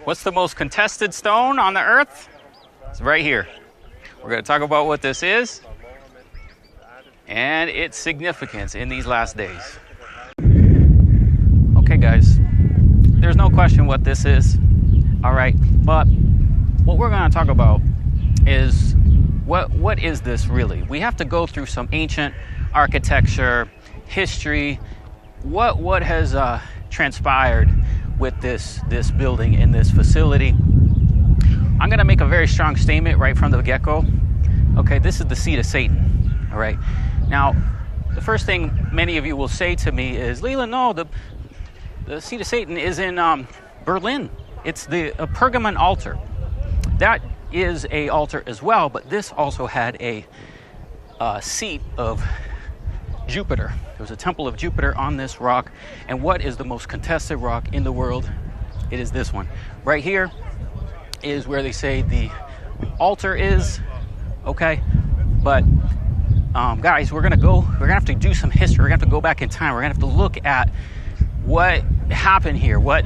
What's the most contested stone on the earth? It's right here. We're going to talk about what this is and its significance in these last days. Okay, guys, there's no question what this is, all right? But what we're going to talk about is what is this really? We have to go through some ancient architecture, history, what has transpired with this building in this facility. I'm going to make a very strong statement right from the get-go. Okay, this is the seat of Satan, all right? Now, the first thing many of you will say to me is, Leland, no, the seat of Satan is in Berlin. It's the Pergamon altar. That is a altar as well, but this also had a seat of Jupiter. There was a temple of Jupiter on this rock. And what is the most contested rock in the world? It is this one. Right here is where they say the altar is, okay? But guys, we're gonna have to do some history. We're gonna have to go back in time. We're gonna have to look at what happened here. What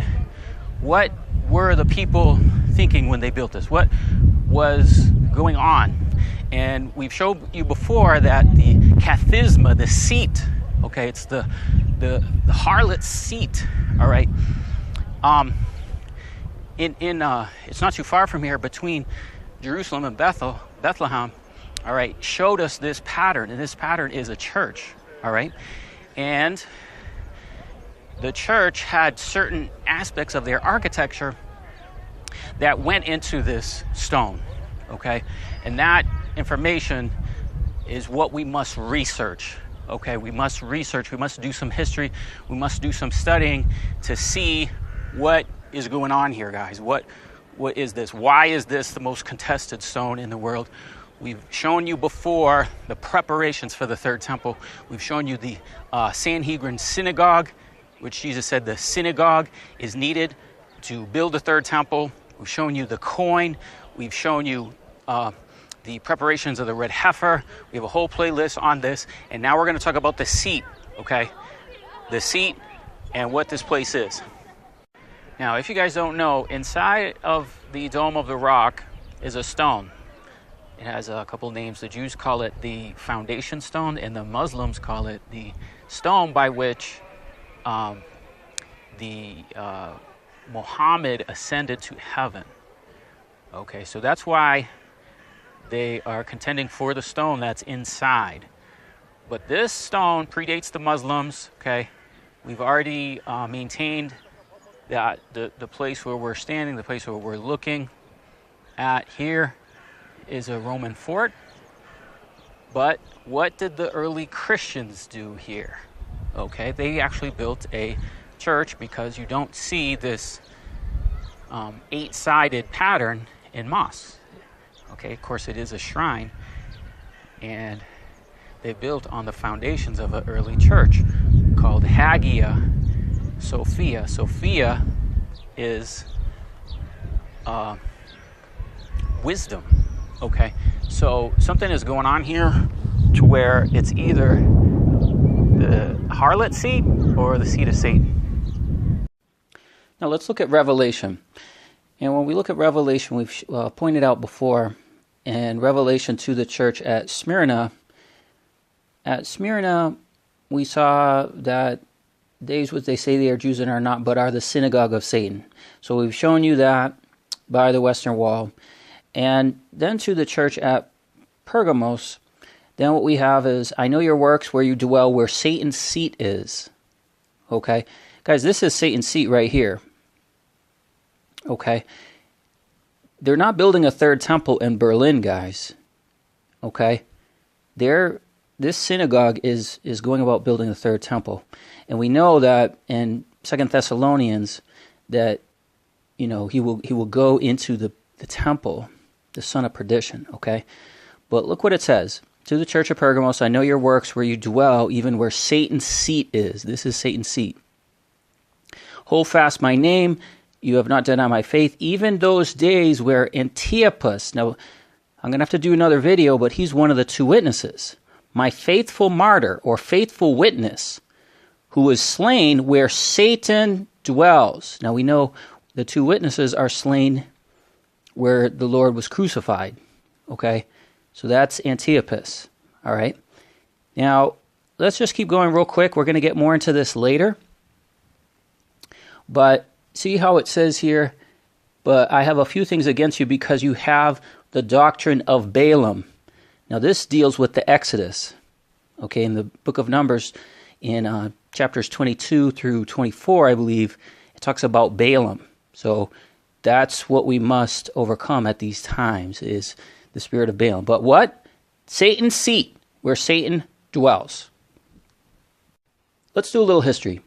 were the people thinking when they built this? What was going on? And we've showed you before that the kathisma, the seat, okay, it's the harlot seat, all right. It's not too far from here, between Jerusalem and Bethlehem, all right, showed us this pattern, and this pattern is a church, all right. And the church had certain aspects of their architecture that went into this stone, okay? And that information is what we must research, okay? We must research, we must do some history, we must do some studying to see what is going on here, guys. What is this? Why is this the most contested stone in the world? We've shown you before the preparations for the third temple. We've shown you the Sanhedrin synagogue, which Jesus said the synagogue is needed to build the third temple. We've shown you the coin. We've shown you the preparations of the red heifer. We have a whole playlist on this. And now we're going to talk about the seat, okay? The seat and what this place is. Now, if you guys don't know, inside of the Dome of the Rock is a stone. It has a couple names. The Jews call it the foundation stone, and the Muslims call it the stone by which Muhammad ascended to heaven. Okay, so that's why they are contending for the stone that's inside. But this stone predates the Muslims, okay? We've already maintained that the place where we're standing, the place where we're looking at here is a Roman fort. But what did the early Christians do here? Okay, they actually built a church, because you don't see this eight-sided pattern in mosques. Okay, of course it is a shrine, and they built on the foundations of an early church called Hagia Sophia. Sophia is wisdom. Okay, so something is going on here to where it's either the harlot seat or the seat of Satan. Now let's look at Revelation. And when we look at Revelation, we've pointed out before, in Revelation to the church at Smyrna, we saw that these what they say they are Jews and are not, but are the synagogue of Satan. So we've shown you that by the western wall. And then to the church at Pergamos, then what we have is, I know your works, where you dwell, where Satan's seat is. Okay? Guys, this is Satan's seat right here. Okay? They're not building a third temple in Berlin, guys. Okay? This synagogue is going about building a third temple. And we know that in 2 Thessalonians that, you know, he will go into the temple, the son of perdition, okay? But look what it says. To the church of Pergamos, I know your works, where you dwell, even where Satan's seat is. This is Satan's seat. Hold fast my name. You have not denied my faith. Even those days where Antiochus, now I'm going to have to do another video, but he's one of the two witnesses. My faithful martyr, or faithful witness, who was slain where Satan dwells. Now we know the two witnesses are slain where the Lord was crucified. Okay, so that's Antiochus. All right. Now, let's just keep going real quick. We're going to get more into this later. But see how it says here, but I have a few things against you because you have the doctrine of Balaam. Now, this deals with the Exodus. Okay, in the book of Numbers, in chapters 22 through 24, I believe, it talks about Balaam. So that's what we must overcome at these times, is the spirit of Balaam. But what? Satan's seat, where Satan dwells. Let's do a little history.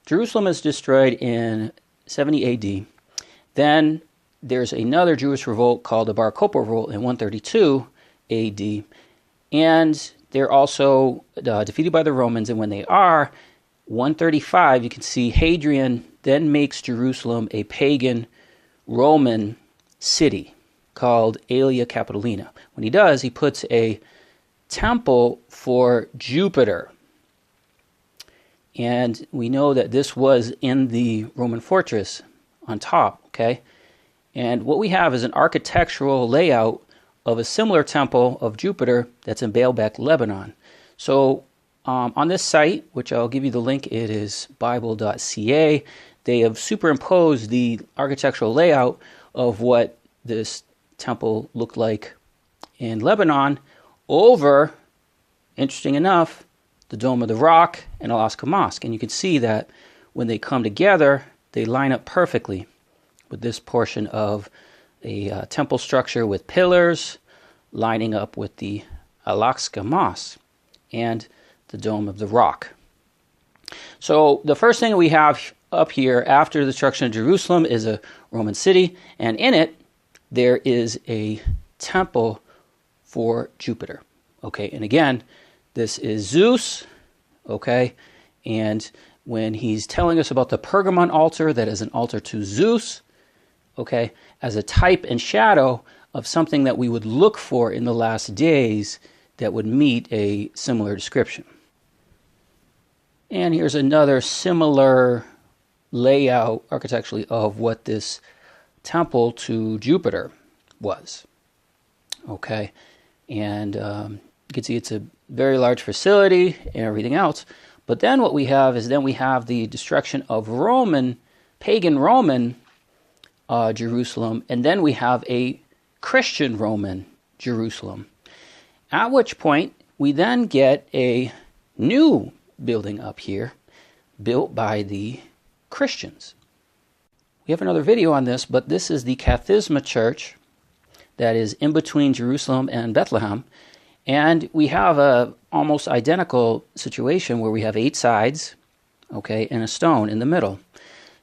Jerusalem is destroyed in 70 AD. Then there's another Jewish revolt called the Bar Kokhba revolt in 132 AD. And they're also defeated by the Romans. And when they are, 135, you can see Hadrian then makes Jerusalem a pagan Roman city called Aelia Capitolina. When he does, he puts a temple for Jupiter. And we know that this was in the Roman fortress on top, okay? And what we have is an architectural layout of a similar temple of Jupiter that's in Baalbek, Lebanon. So on this site, which I'll give you the link, it is bible.ca, they have superimposed the architectural layout of what this temple looked like in Lebanon over, interesting enough, the Dome of the Rock and Al-Aqsa Mosque. And you can see that when they come together, they line up perfectly with this portion of a temple structure with pillars lining up with the Al-Aqsa Mosque and the Dome of the Rock. So the first thing we have up here after the destruction of Jerusalem is a Roman city, and in it there is a temple for Jupiter. Okay, and again, this is Zeus, okay, and when he's telling us about the Pergamon altar, that is an altar to Zeus, okay, as a type and shadow of something that we would look for in the last days that would meet a similar description. And here's another similar layout architecturally of what this temple to Jupiter was. Okay, and you can see it's a very large facility and everything else. But then what we have is we have the destruction of pagan Roman Jerusalem, and then we have a Christian Roman Jerusalem. At which point we then get a new building up here built by the Christians. We have another video on this, but this is the Kathisma Church that is in between Jerusalem and Bethlehem. And we have a almost identical situation where we have 8 sides, okay, and a stone in the middle.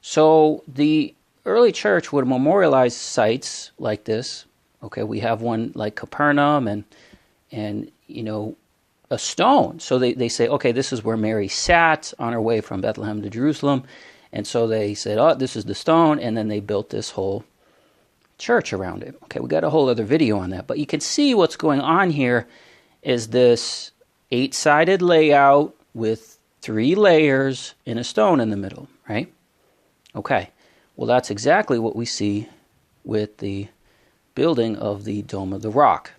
So the early church would memorialize sites like this. Okay, we have one like Capernaum and you know, a stone. So they say, okay, this is where Mary sat on her way from Bethlehem to Jerusalem. And so they said, oh, this is the stone, and then they built this whole church around it. Okay, we got a whole other video on that. But you can see what's going on here is this 8-sided layout with 3 layers and a stone in the middle, right? Okay, well, that's exactly what we see with the building of the Dome of the Rock.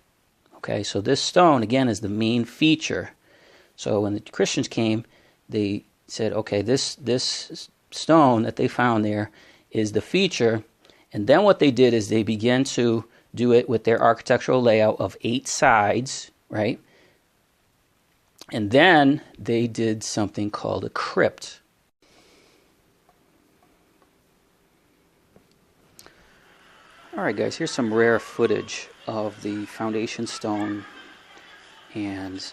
Okay, so this stone, again, is the main feature. So when the Christians came, they said, okay, this stone that they found there is the feature. And then what they did is they began to do it with their architectural layout of 8 sides, right? And then they did something called a crypt. All right, guys, here's some rare footage of the foundation stone and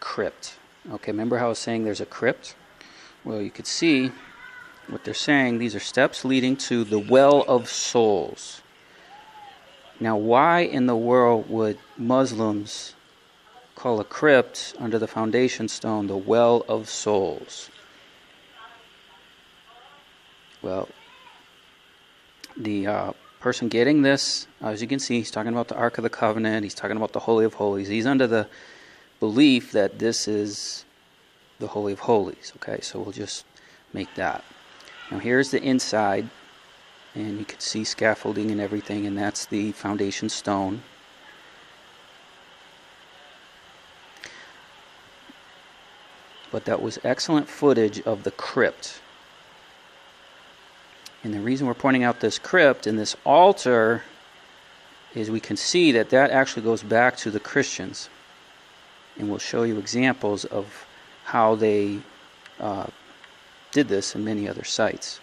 crypt. Okay, remember how I was saying there's a crypt? Well, you could see what they're saying. These are steps leading to the Well of Souls. Now, why in the world would Muslims call a crypt under the foundation stone the Well of Souls? Well, the person getting this, as you can see, he's talking about the Ark of the Covenant. He's talking about the Holy of Holies. He's under the belief that this is the Holy of Holies. Okay, so we'll just make that. Now here's the inside. And you can see scaffolding and everything, and that's the foundation stone. But that was excellent footage of the crypt. And the reason we're pointing out this crypt and this altar is we can see that that actually goes back to the Christians. And we'll show you examples of how they did this in many other sites.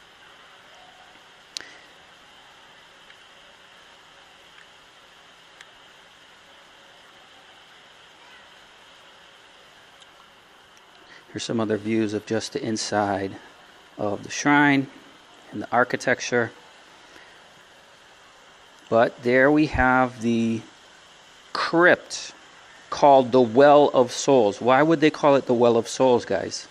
Here's some other views of just the inside of the shrine and the architecture. But there we have the crypt called the Well of Souls. Why would they call it the Well of Souls, guys?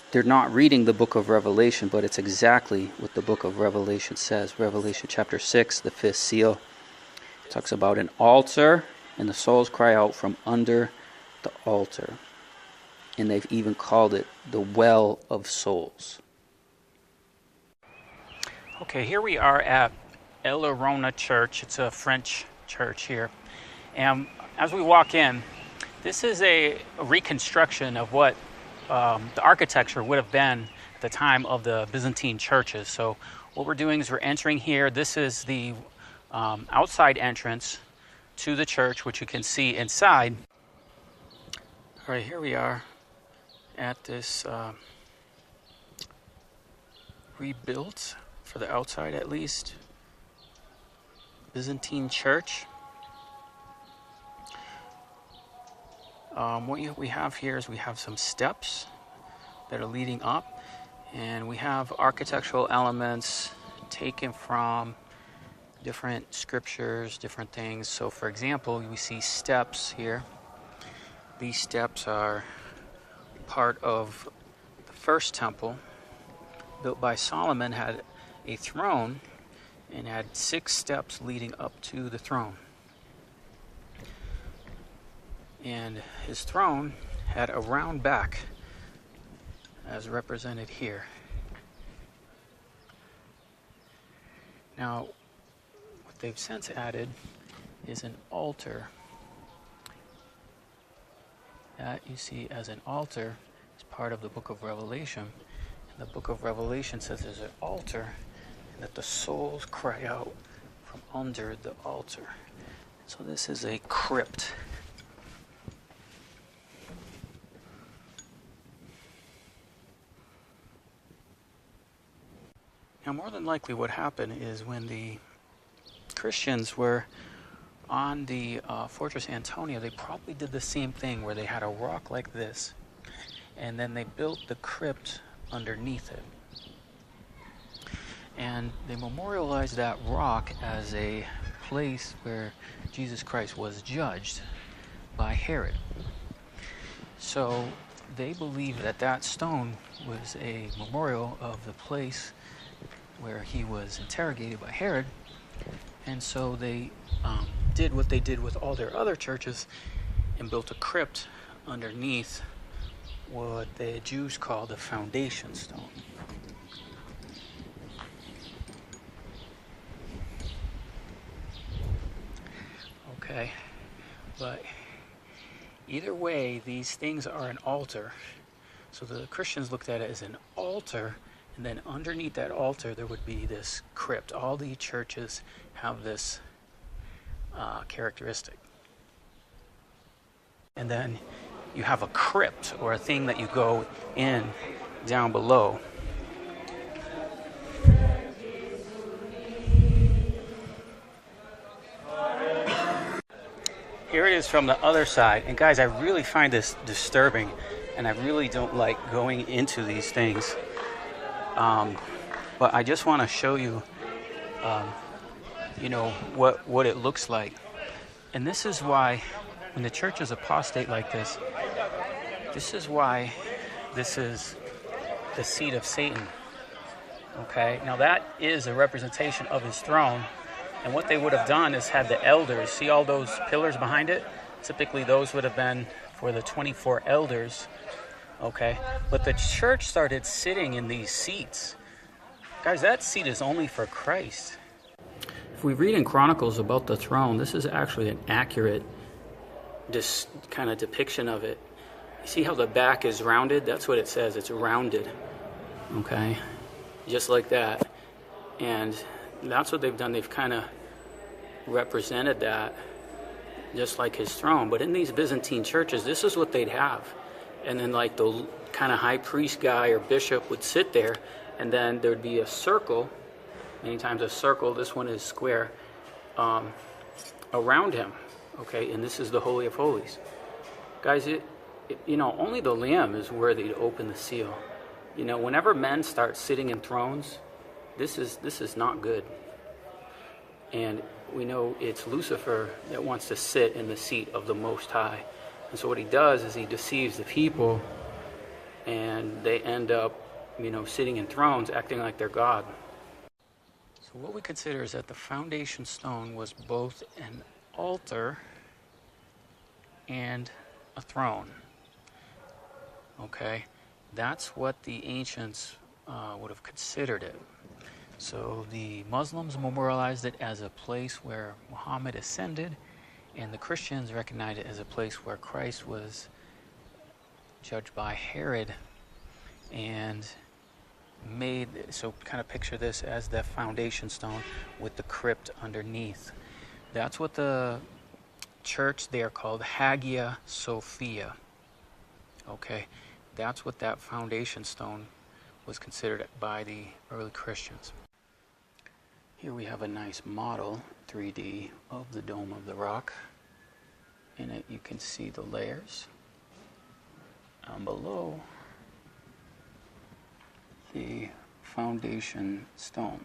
They're not reading the book of Revelation, but it's exactly what the book of Revelation says. Revelation chapter 6, the fifth seal. It talks about an altar, and the souls cry out from under the altar. And they've even called it the Well of Souls. Okay, here we are at El Arona Church. It's a French church here. And as we walk in, this is a reconstruction of what the architecture would have been at the time of the Byzantine churches. So what we're doing is we're entering here. This is the outside entrance to the church, which you can see inside. All right, here we are at this rebuilt, for the outside at least, Byzantine church. What we have here is we have some steps that are leading up, and we have architectural elements taken from different scriptures, different things. So for example, we see steps here. These steps are part of the first temple built by Solomon. Had a throne and had 6 steps leading up to the throne. And his throne had a round back, as represented here. Now, what they've since added is an altar. That you see as an altar is part of the book of Revelation. And the book of Revelation says there's an altar, and that the souls cry out from under the altar. So this is a crypt. Now, more than likely what happened is when the Christians were on the Fortress Antonia, they probably did the same thing where they had a rock like this, and then they built the crypt underneath it. And they memorialized that rock as a place where Jesus Christ was judged by Herod. So they believed that that stone was a memorial of the place where he was interrogated by Herod. And so they did what they did with all their other churches and built a crypt underneath what the Jews call the foundation stone. Okay, but either way, these things are an altar. So the Christians looked at it as an altar, and then underneath that altar there would be this crypt. All the churches have this characteristic. And then you have a crypt, or a thing that you go in down below. Here it is from the other side. And guys, I really find this disturbing, and I really don't like going into these things. But I just want to show you, what it looks like. And this is why, when the church is apostate like this, this is why this is the seat of Satan. Okay, now that is a representation of his throne. And what they would have done is had the elders, see all those pillars behind it? Typically those would have been for the 24 elders Okay? But the church started sitting in these seats. Guys, that seat is only for Christ. If we read in Chronicles about the throne, this is actually an accurate kind of depiction of it. You see how the back is rounded? That's what it says. It's rounded. Okay? Just like that. And that's what they've done. They've kind of represented that just like his throne. But in these Byzantine churches, this is what they'd have. And then like the kind of high priest guy or bishop would sit there, and then there'd be a circle, many times a circle, this one is square, around him. Okay, and this is the Holy of Holies. Guys, only the Lamb is worthy to open the seal. Whenever men start sitting in thrones, this is not good. And we know it's Lucifer that wants to sit in the seat of the Most High. And so what he does is he deceives the people, and they end up, sitting in thrones, acting like they're God. So what we consider is that the foundation stone was both an altar and a throne. Okay? That's what the ancients would have considered it. So the Muslims memorialized it as a place where Muhammad ascended, and the Christians recognized it as a place where Christ was judged by Herod, and so kind of picture this as the foundation stone with the crypt underneath. That's what the church there called Hagia Sophia. Okay, that's what that foundation stone was considered by the early Christians. Here we have a nice model, 3D, of the Dome of the Rock. In it you can see the layers. Down below, the foundation stone.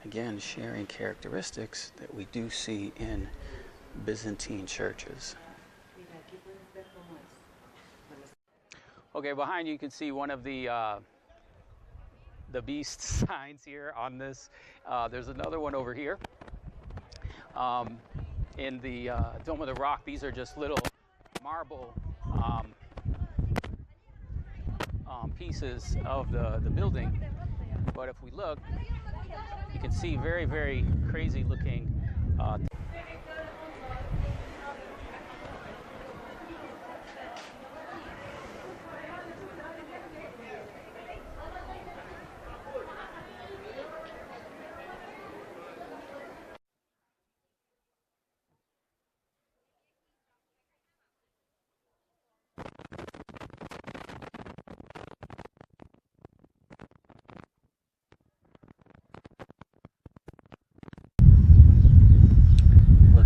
And again, sharing characteristics that we do see in Byzantine churches. Okay, behind you can see one of the beast signs here on this. There's another one over here. In the Dome of the Rock, these are just little marble pieces of the building. But if we look, you can see very, very crazy looking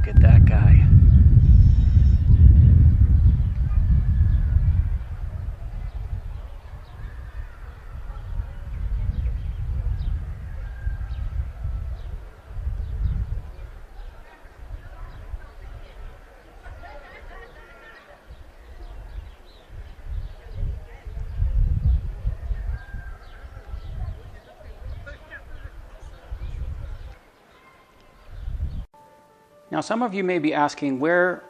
look at that guy. Now, some of you may be asking, where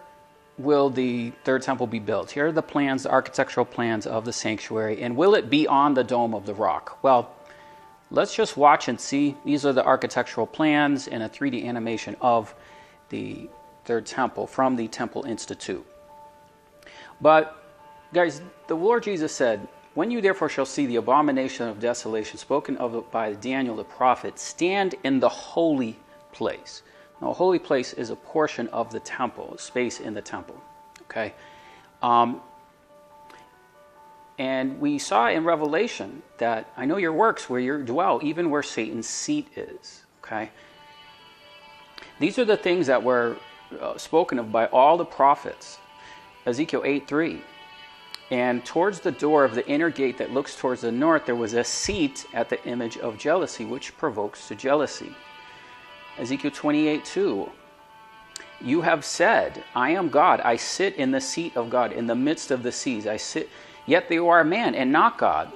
will the third temple be built? Here are the plans, the architectural plans of the sanctuary, and will it be on the Dome of the Rock? Well, let's just watch and see. These are the architectural plans and a 3D animation of the third temple from the Temple Institute. But, guys, the Lord Jesus said, "When you therefore shall see the abomination of desolation spoken of by Daniel the prophet, stand in the holy place." Now, a holy place is a portion of the temple, space in the temple. Okay, and we saw in Revelation that I know your works, where you dwell, even where Satan's seat is. Okay, these are the things that were spoken of by all the prophets. Ezekiel 8:3. And towards the door of the inner gate that looks towards the north, there was a seat at the image of jealousy, which provokes to jealousy. Ezekiel 28:2. You have said, I am God, I sit in the seat of God, in the midst of the seas. I sit, yet you are a man and not God,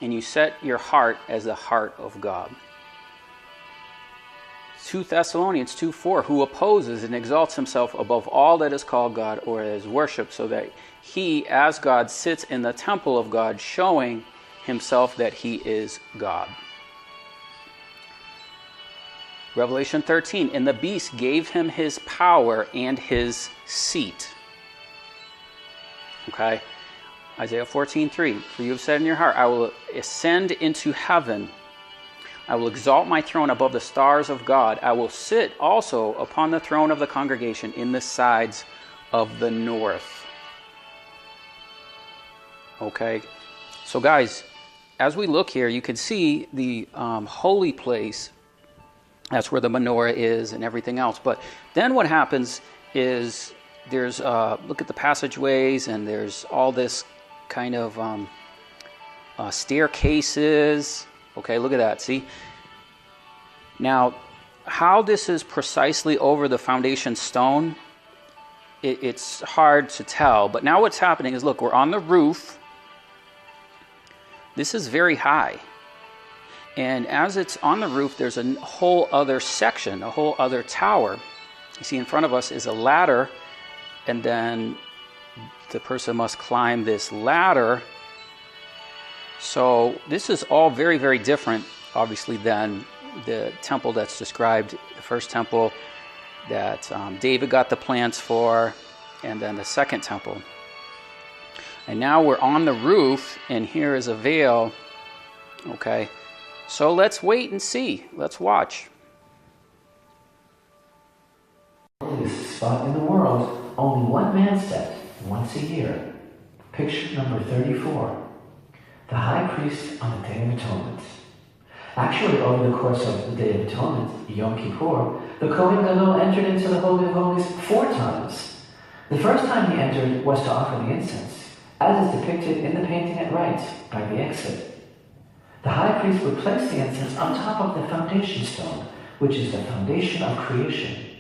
and you set your heart as the heart of God. 2 Thessalonians 2:4, who opposes and exalts himself above all that is called God or is worshipped, so that he, as God, sits in the temple of God, showing himself that he is God. Revelation 13, and the beast gave him his power and his seat. Okay? Isaiah 14:3, for you have said in your heart, I will ascend into heaven. I will exalt my throne above the stars of God. I will sit also upon the throne of the congregation in the sides of the north. Okay? So guys, as we look here, you can see the holy place. That's where the menorah is and everything else. But then what happens is there's, look at the passageways, and there's all this kind of staircases. Okay, look at that, see? Now, how this is precisely over the foundation stone, it's hard to tell. But now what's happening is, look, we're on the roof. This is very high. And as it's on the roof, there's a whole other section, a whole other tower. You see in front of us is a ladder, and then the person must climb this ladder. So this is all very, very different, obviously, than the temple that's described, the first temple that David got the plans for, and then the second temple. And now we're on the roof, and here is a veil. Okay, so let's wait and see. Let's watch. The holiest spot in the world, only one man stepped once a year. Picture number 34. The high priest on the Day of Atonement. Actually, over the course of the Day of Atonement, Yom Kippur, the Kohen Gadol entered into the Holy of Holies 4 times. The first time he entered was to offer the incense, as is depicted in the painting at right by the exit. The high priest would place the incense on top of the foundation stone, which is the foundation of creation.